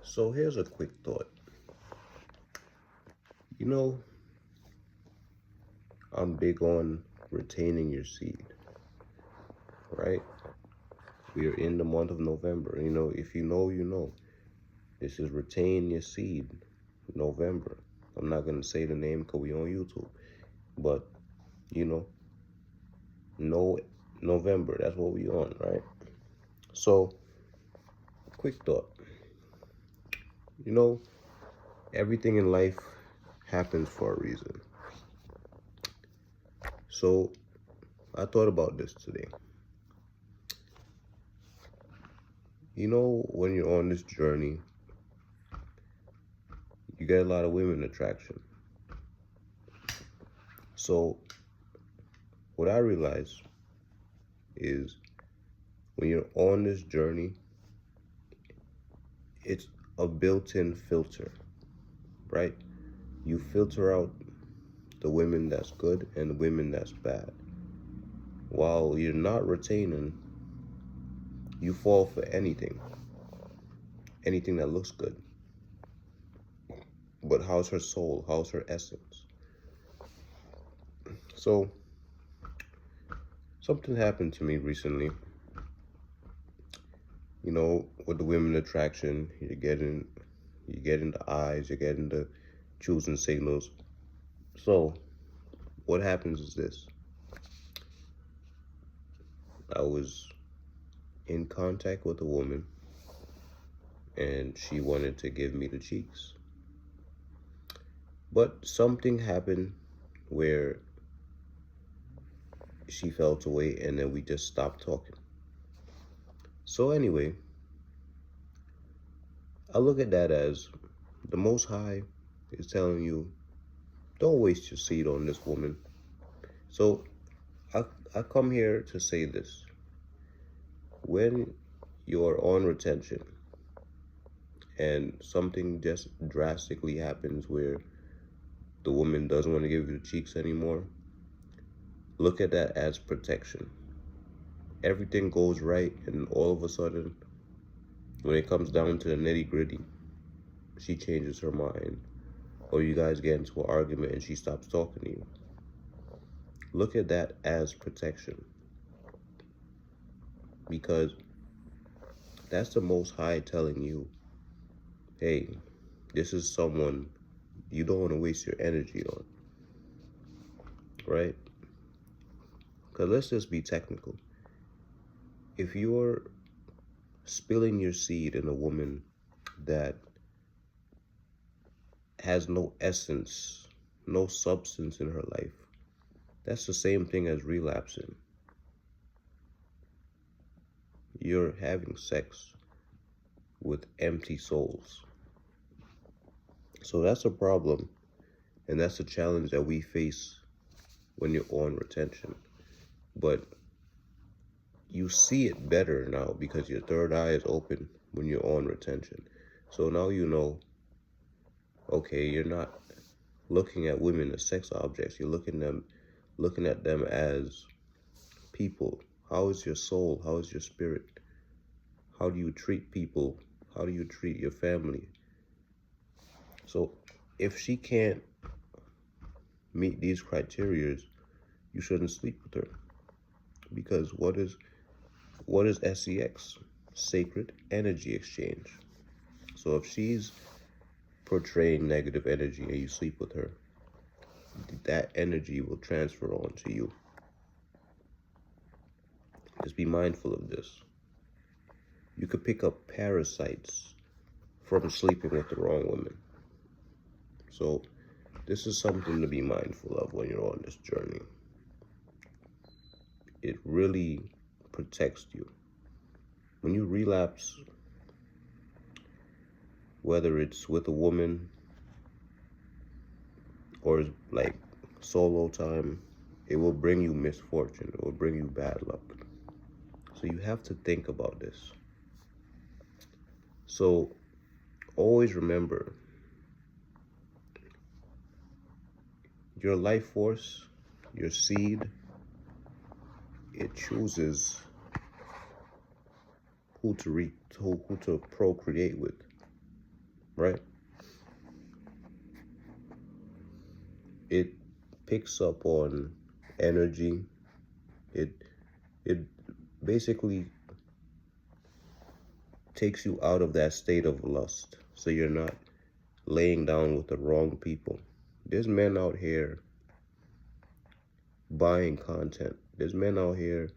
So here's a quick thought. You know, I'm big on retaining your seed, right? We are in the month of November. If you know, you know. This is retain your seed, November. I'm not gonna say the name because we on YouTube, but you know, no November. That's what we on, right? So, quick thought. You know, everything in life happens for a reason. So, I thought about this today. You know, when you're on this journey, you get a lot of women attraction. So, what I realized is when you're on this journey, it's a built-in filter, right? You filter out the women that's good and the women that's bad. While you're not retaining, you fall for anything that looks good. But how's her soul? How's her essence? So, something happened to me recently. With the women attraction, you're getting the eyes, you're getting the choosing signals. So, what happens is this. I was in contact with a woman and she wanted to give me the cheeks. But something happened where she felt away and then we just stopped talking. So anyway, I look at that as the Most High is telling you, don't waste your seed on this woman. So I come here to say this. When you're on retention and something just drastically happens where the woman doesn't want to give you the cheeks anymore, look at that as protection. Everything goes right, and all of a sudden, when it comes down to the nitty gritty, she changes her mind, or you guys get into an argument and she stops talking to you. Look at that as protection, because that's the Most High telling you, hey, this is someone you don't want to waste your energy on, right? Because let's just be technical. If you're spilling your seed in a woman that has no essence, no substance in her life, that's the same thing as relapsing. You're having sex with empty souls. So that's a problem, and that's a challenge that we face when you're on retention. But you see it better now because your third eye is open when you're on retention. So now you know, okay, you're not looking at women as sex objects. You're looking at them as people. How is your soul? How is your spirit? How do you treat people? How do you treat your family? So if she can't meet these criteria, you shouldn't sleep with her. Because what is SEX? Sacred energy exchange. So if she's portraying negative energy and you sleep with her, that energy will transfer on to you. Just be mindful of this. You could pick up parasites from sleeping with the wrong woman. So this is something to be mindful of when you're on this journey. It really protects you. When you relapse, whether it's with a woman or it's like solo time, it will bring you misfortune. It will bring you bad luck. So you have to think about this. So always remember, your life force, your seed, it chooses who to procreate with. picks up on energy. It basically takes you out of that state of lust, so you're not laying down with the wrong people. There's men out here buying content. There's men out here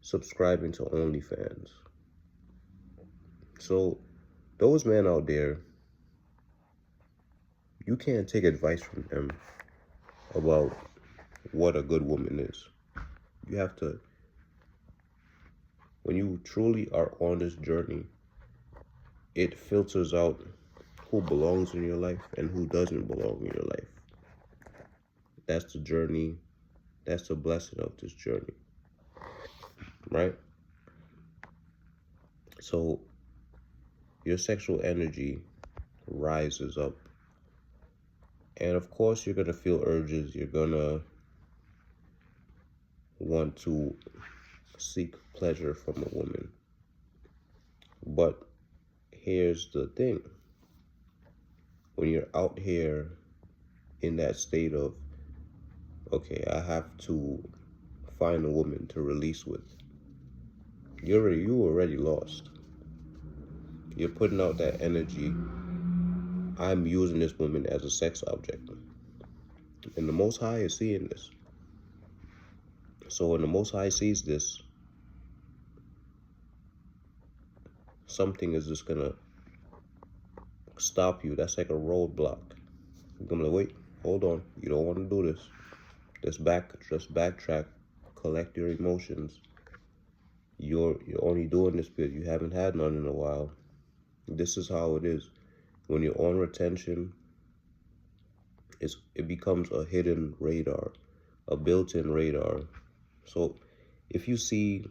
subscribing to OnlyFans. So those men out there, you can't take advice from them about what a good woman is. You have to, when you truly are on this journey, it filters out who belongs in your life and who doesn't belong in your life. That's the journey. That's the blessing of this journey, right? So your sexual energy rises up. And of course, you're going to feel urges. You're going to want to seek pleasure from a woman. But here's the thing. When you're out here in that state of, okay, I have to find a woman to release with, you already lost. You're putting out that energy. I'm using this woman as a sex object. And the Most High is seeing this. So when the Most High sees this, something is just gonna stop you. That's like a roadblock. You're gonna be like, wait, hold on. You don't want to do this. Just backtrack. Collect your emotions. You're only doing this because you haven't had none in a while. This is how it is. When you're on retention, it becomes a hidden radar, a built-in radar. So if you see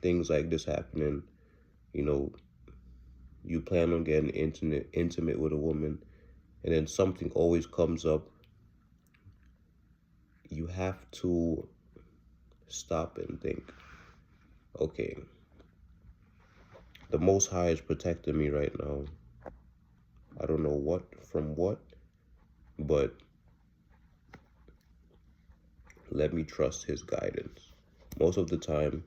things like this happening, you plan on getting intimate with a woman, and then something always comes up, you have to stop and think, okay, the Most High is protecting me right now. I don't know what from what, but let me trust his guidance. Most of the time,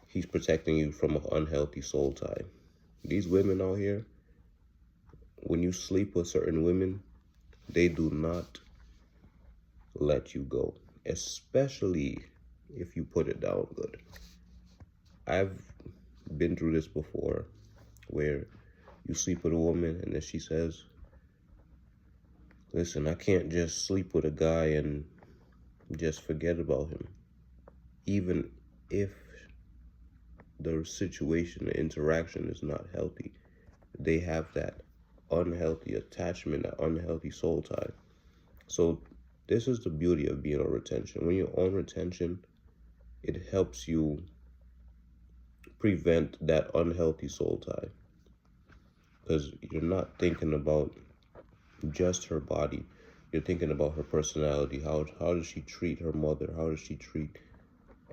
he's protecting you from an unhealthy soul tie. These women out here, when you sleep with certain women, they do not let you go, especially if you put it down good. I've been through this before, where you sleep with a woman and then she says, listen, I can't just sleep with a guy and just forget about him. Even if the situation, the interaction is not healthy, they have that unhealthy attachment, that unhealthy soul tie. So this is the beauty of being on retention. When you're on retention, it helps you prevent that unhealthy soul tie, because you're not thinking about just her body. You're thinking about her personality. How does she treat her mother? How does she treat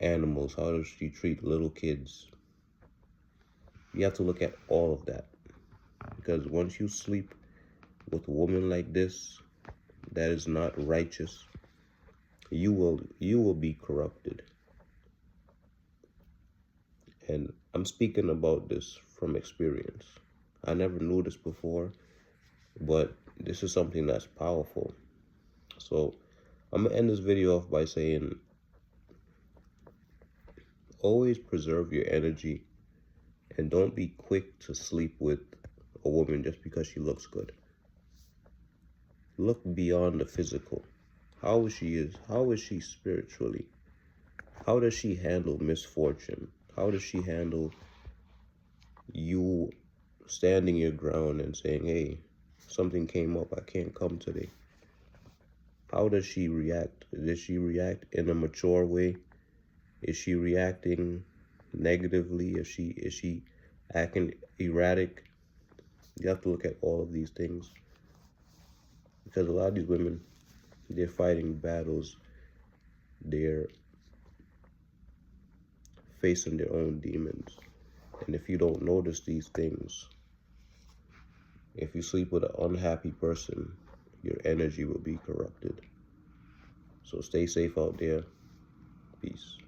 animals? How does she treat little kids? You have to look at all of that, because once you sleep with a woman like this that is not righteous, you will be corrupted. And I'm speaking about this from experience. I never knew this before, but this is something that's powerful. So I'm gonna end this video off by saying, always preserve your energy and don't be quick to sleep with a woman just because she looks good. Look beyond the physical. How is she spiritually? How does she handle misfortune? How does she handle you standing your ground and saying, hey, something came up, I can't come today? How does she react? Does she react in a mature way? Is she reacting negatively? Is she acting erratic? You have to look at all of these things, because a lot of these women, they're fighting battles. They're facing their own demons. And if you don't notice these things, if you sleep with an unhappy person, your energy will be corrupted. So So stay safe out there. Peace.